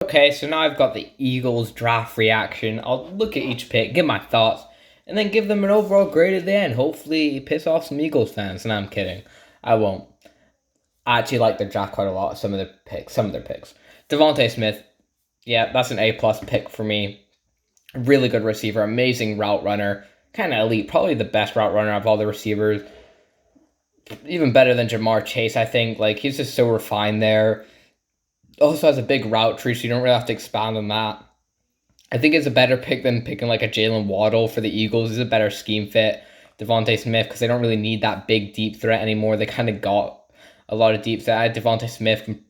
Okay, so now I've got the Eagles draft reaction. I'll look at each pick, give my thoughts, and then give them an overall grade at the end. Hopefully, piss off some Eagles fans. And I'm kidding. I won't. I actually like the draft quite a lot. Some of their picks. Devontae Smith, yeah, that's an A+ pick for me. Really good receiver, amazing route runner, kind of elite, probably the best route runner of all the receivers. Even better than Jamar Chase, I think. Like he's just so refined there. Also has a big route tree, so you don't really have to expand on that. I think it's a better pick than picking like a Jalen Waddle for the Eagles. It's a better scheme fit. Devontae Smith, because they don't really need that big deep threat anymore. They kind of got a lot of deep threat. Devontae Smith can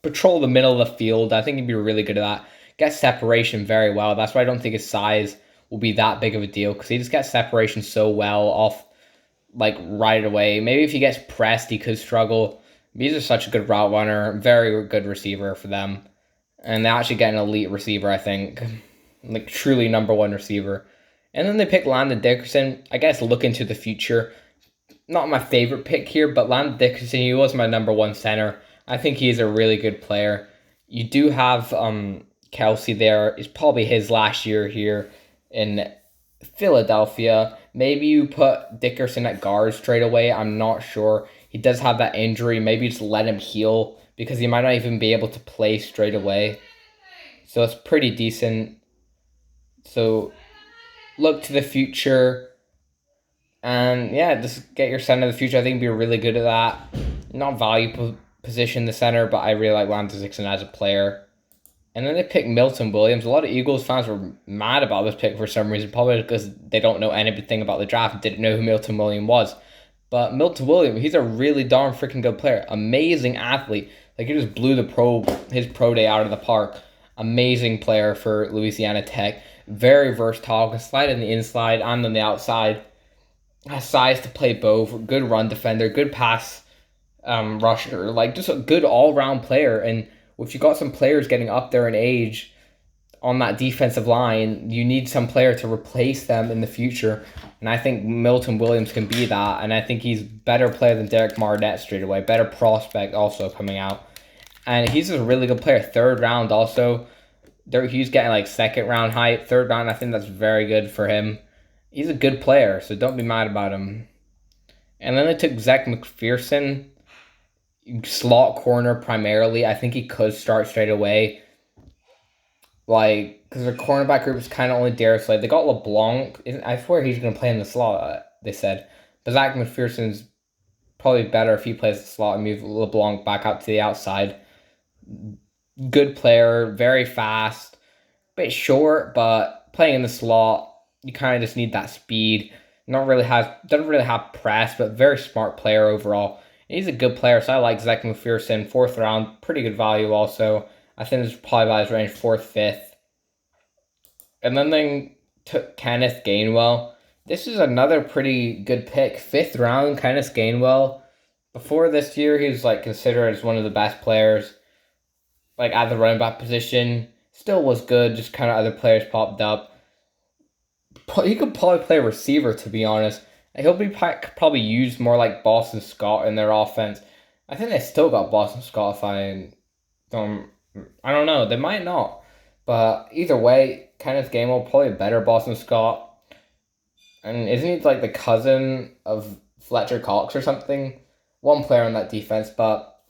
patrol the middle of the field. I think he'd be really good at that. Gets separation very well. That's why I don't think his size will be that big of a deal, because he just gets separation so well off like right away. Maybe if he gets pressed, he could struggle. He's just such a good route runner, very good receiver for them. And they actually get an elite receiver, I think. Like truly number one receiver. And then they pick Landon Dickerson. I guess look into the future. Not my favorite pick here, but Landon Dickerson, he was my number one center. I think he is a really good player. You do have Kelsey there. It's probably his last year here in Philadelphia. Maybe you put Dickerson at guard straight away. I'm not sure. He does have that injury. Maybe just let him heal, because he might not even be able to play straight away. So it's pretty decent. So look to the future. And yeah, just get your center of the future. I think be really good at that. Not value position the center, but I really like Landon Dickerson as a player. And then they picked Milton Williams. A lot of Eagles fans were mad about this pick for some reason, probably because they don't know anything about the draft and didn't know who Milton Williams was. But Milton Williams, he's a really darn freaking good player. Amazing athlete. Like he just blew his pro day out of the park. Amazing player for Louisiana Tech. Very versatile. Can slide in the inside and on the outside. Has size to play both. Good run defender. Good pass rusher. Like just a good all round player. And if you got some players getting up there in age on that defensive line, you need some player to replace them in the future. And I think Milton Williams can be that. And I think he's a better player than Derek Marnette straight away. Better prospect also coming out. And he's a really good player. Third round also. He's getting like second round hype. Third round, I think that's very good for him. He's a good player, so don't be mad about him. And then they took Zach McPherson, slot corner primarily. I think he could start straight away. Like, because the cornerback group is kind of only Darius Slade. They got LeBlanc. I swear he's going to play in the slot, they said. But Zach McPherson's probably better if he plays the slot and move LeBlanc back out to the outside. Good player, very fast. Bit short, but playing in the slot, you kind of just need that speed. Doesn't really have press, but very smart player overall. And he's a good player, so I like Zach McPherson. Fourth round, pretty good value also. I think it's probably about his range, fourth, fifth. And then they took Kenneth Gainwell. This is another pretty good pick. Fifth round, Kenneth Gainwell. Before this year, he was like considered as one of the best players, like at the running back position. Still was good, just kind of other players popped up. He could probably play receiver, to be honest. He'll be probably used more like Boston Scott in their offense. I think they still got Boston Scott. If I don't know. They might not. But either way, Kenneth Gainwell, probably a better Boston Scott. And isn't he like the cousin of Fletcher Cox or something? One player on that defense, but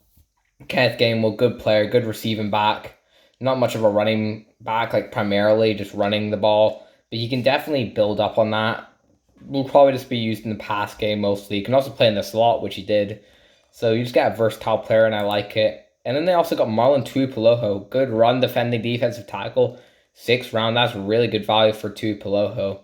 Kenneth Gainwell, good player, good receiving back. Not much of a running back, like primarily just running the ball. But you can definitely build up on that. Will probably just be used in the pass game mostly. You can also play in the slot, which he did. So you just get a versatile player, and I like it. And then they also got Marlon Tuipulotu, good run defending defensive tackle. Sixth round, that's really good value for Tuipulotu.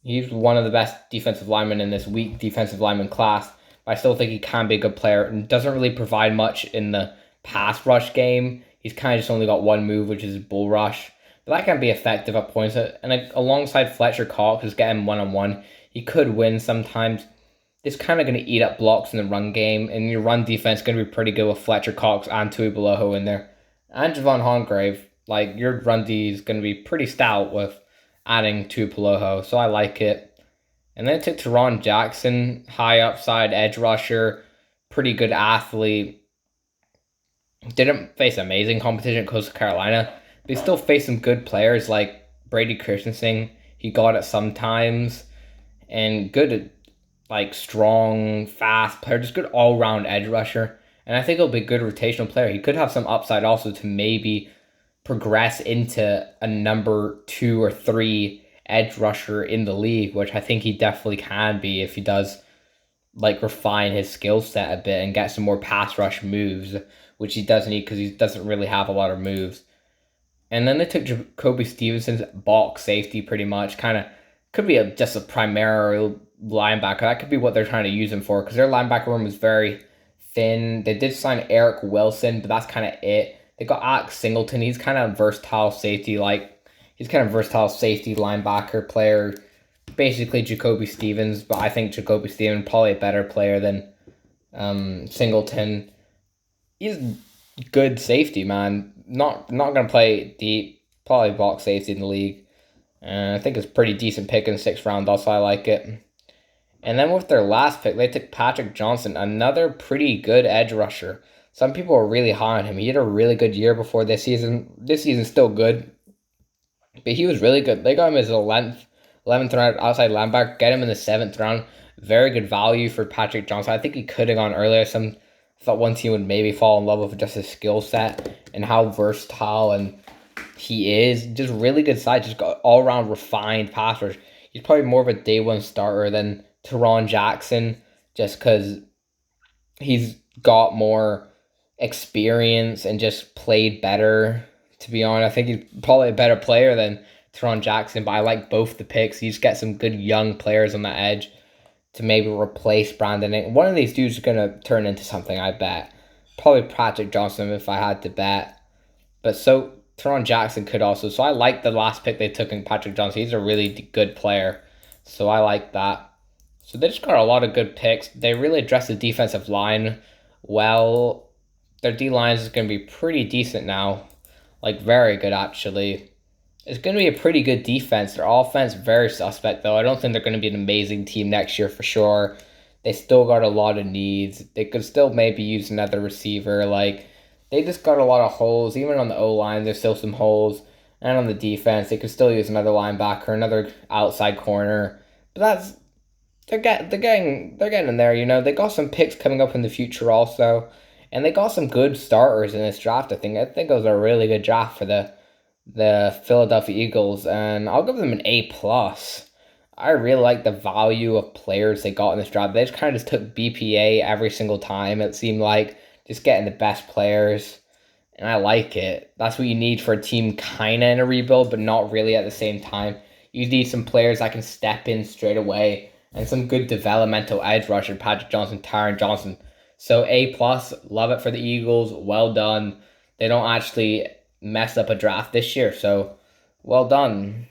He's one of the best defensive linemen in this weak defensive lineman class. But I still think he can be a good player and doesn't really provide much in the pass rush game. He's kind of just only got one move, which is bull rush. But that can be effective at points. And alongside Fletcher Cox, who's getting one-on-one, he could win sometimes. It's kind of going to eat up blocks in the run game, and your run defense is going to be pretty good with Fletcher Cox and Tuipulotu in there. And Javon Hargrave, like your run D is going to be pretty stout with adding Tuipulotu, so I like it. And then it took Teron Jackson, high upside edge rusher, pretty good athlete. Didn't face amazing competition at Coastal Carolina. They still faced some good players like Brady Christensen. He got it sometimes, and good, like strong, fast player, just good all round edge rusher. And I think he'll be a good rotational player. He could have some upside also to maybe progress into a number 2 or 3 edge rusher in the league, which I think he definitely can be if he does like refine his skill set a bit and get some more pass rush moves, which he does need because he doesn't really have a lot of moves. And then they took Jacoby Stevenson's box safety pretty much. Kind of could be just a primary linebacker. That could be what they're trying to use him for because their linebacker room was very thin. They did sign Eric Wilson, but that's kind of it. They got Alex Singleton. He's kind of versatile safety, he's kind of versatile safety linebacker player. Basically Jacoby Stevens, but I think Jacoby Stevens probably a better player than Singleton. He's good safety, man. Not gonna play deep. Probably box safety in the league. And I think it's pretty decent pick in the 6th round. Also, I like it. And then with their last pick, they took Patrick Johnson, another pretty good edge rusher. Some people were really high on him. He had a really good year before this season. This season's still good, but he was really good. They got him as a 11th round outside linebacker. Get him in the 7th round. Very good value for Patrick Johnson. I think he could have gone earlier. I thought one team would maybe fall in love with just his skill set and how versatile and he is. Just really good size. Just got all around refined pass rush. He's probably more of a day one starter than Teron Jackson, just because he's got more experience and just played better. To be honest, I think he's probably a better player than Teron Jackson, but I like both the picks. You just get some good young players on the edge to maybe replace Brandon. One of these dudes is going to turn into something, I bet. Probably Patrick Johnson if I had to bet. But so Teron Jackson could also. So I like the last pick they took in Patrick Johnson. He's a really good player. So I like that. So they just got a lot of good picks. They really addressed the defensive line well. Their D line is going to be pretty decent now. Like, very good, actually. It's going to be a pretty good defense. Their offense, very suspect, though. I don't think they're going to be an amazing team next year for sure. They still got a lot of needs. They could still maybe use another receiver. Like, they just got a lot of holes. Even on the O-line, there's still some holes. And on the defense, they could still use another linebacker, another outside corner. But that's they're getting in there, you know. They got some picks coming up in the future also. And they got some good starters in this draft, I think. I think it was a really good draft for the Philadelphia Eagles, and I'll give them an A plus. I really like the value of players they got in this draft. They just kind of just took BPA every single time. It seemed like just getting the best players, and I like it. That's what you need for a team kind of in a rebuild, but not really at the same time. You need some players that can step in straight away, and some good developmental edge rusher, Patrick Johnson, Tyron Johnson. So A plus, love it for the Eagles. Well done. They don't actually mess up a draft this year, so well done.